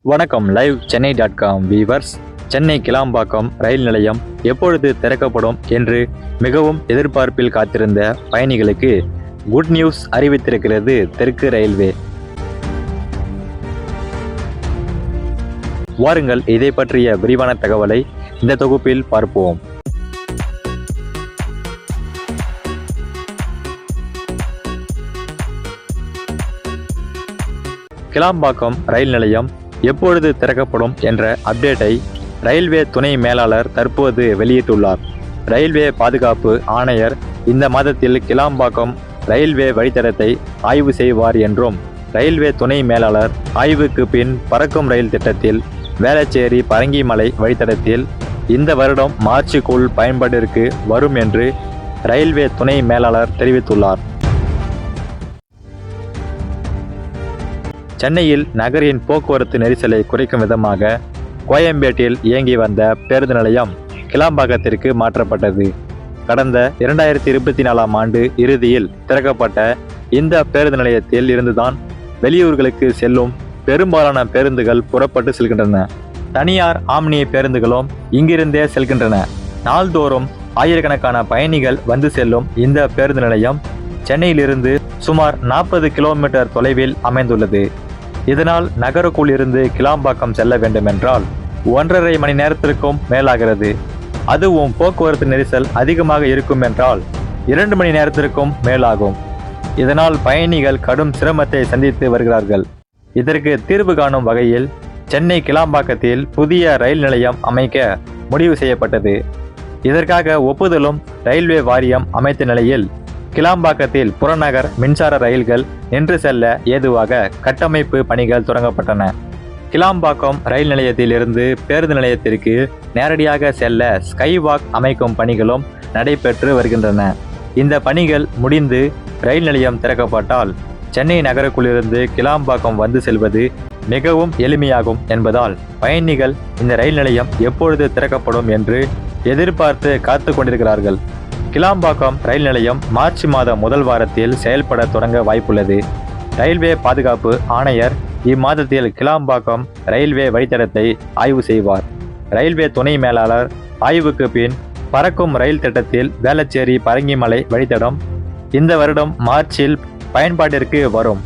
வணக்கம். லைவ் சென்னை.com வீவர்ஸ். சென்னை கிளாம்பாக்கம் ரயில் நிலையம் எப்பொழுது திறக்கப்படும் என்று மிகவும் எதிர்பார்ப்பில் காத்திருந்த பயணிகளுக்கு குட் நியூஸ் அறிவித்திருக்கிறது தெற்கு ரயில்வே. வாருங்கள், இதை பற்றிய விரிவான தகவலை இந்த தொகுப்பில் பார்ப்போம். கிளாம்பாக்கம் ரயில் நிலையம் எப்பொழுது திறக்கப்படும் என்ற அப்டேட்டை ரயில்வே துணை மேலாளர் தற்போது வெளியிட்டுள்ளார். ரயில்வே பாதுகாப்பு ஆணையர் இந்த மாதத்தில் கிளாம்பாக்கம் ரயில்வே வழித்தடத்தை ஆய்வு செய்வார் என்றும், ரயில்வே துணை மேலாளர் ஆய்வுக்கு பின் பறக்கும் ரயில் திட்டத்தில் வேளச்சேரி பரங்கிமலை வழித்தடத்தில் இந்த வருடம் மார்ச்சுக்குள் பயன்பாட்டிற்கு வரும் என்று ரயில்வே துணை மேலாளர் தெரிவித்துள்ளார். சென்னையில் நகரின் போக்குவரத்து நெரிசலை குறைக்கும் விதமாக கோயம்பேட்டில் இயங்கி வந்த பேருந்து நிலையம் கிளாம்பாக்கத்திற்கு மாற்றப்பட்டது. கடந்த 2024ஆம் ஆண்டு இறுதியில் திறக்கப்பட்ட இந்த பேருந்து நிலையத்தில் இருந்துதான் வெளியூர்களுக்கு செல்லும் பெரும்பாலான பேருந்துகள் புறப்பட்டு செல்கின்றன. தனியார் ஆம்னி பேருந்துகளும் இங்கிருந்தே செல்கின்றன. நாள்தோறும் ஆயிரக்கணக்கான பயணிகள் வந்து செல்லும் இந்த பேருந்து நிலையம் சென்னையிலிருந்து சுமார் 40 கிலோமீட்டர் தொலைவில் அமைந்துள்ளது. இதனால் நகருக்குள் இருந்து கிளாம்பாக்கம் செல்ல வேண்டுமென்றால் 1.5 மணி நேரத்திற்கும் மேலாகிறது. அதுவும் போக்குவரத்து நெரிசல் அதிகமாக இருக்கும் என்றால் 2 மணி நேரத்திற்கும் மேலாகும். இதனால் பயணிகள் கடும் சிரமத்தை சந்தித்து வருகிறார்கள். இதற்கு தீர்வு காணும் வகையில் சென்னை கிளாம்பாக்கத்தில் புதிய ரயில் நிலையம் அமைக்க முடிவு செய்யப்பட்டது. இதற்காக ஒப்புதலும் ரயில்வே வாரியம் அமைத்த நிலையில் கிளாம்பாக்கத்தில் புறநகர் மின்சார ரயில்கள் நின்று செல்ல ஏதுவாக கட்டமைப்பு பணிகள் தொடங்கப்பட்டன. கிளாம்பாக்கம் ரயில் நிலையத்தில் இருந்து பேருந்து நிலையத்திற்கு நேரடியாக செல்ல ஸ்கை வாக் அமைக்கும் பணிகளும் நடைபெற்று வருகின்றன. இந்த பணிகள் முடிந்து ரயில் நிலையம் திறக்கப்பட்டால் சென்னை நகருக்குள்ளிருந்து கிளாம்பாக்கம் வந்து செல்வது மிகவும் எளிமையாகும் என்பதால் பயணிகள் இந்த ரயில் நிலையம் எப்பொழுது திறக்கப்படும் என்று எதிர்பார்த்து காத்து கொண்டிருக்கிறார்கள். கிளாம்பாக்கம் ரயில் நிலையம் மார்ச் மாதம் முதல் வாரத்தில் செயல்பட தொடங்க வாய்ப்புள்ளது. ரயில்வே பாதுகாப்பு ஆணையர் இம்மாதத்தில் கிளாம்பாக்கம் ரயில்வே வழித்தடத்தை ஆய்வு செய்வார். ரயில்வே துணை மேலாளர் ஆய்வுக்கு பின் பறக்கும் ரயில் திட்டத்தில் வேளச்சேரி பரங்கிமலை வழித்தடம் இந்த வருடம் மார்ச்சில் பயன்பாட்டிற்கு வரும்.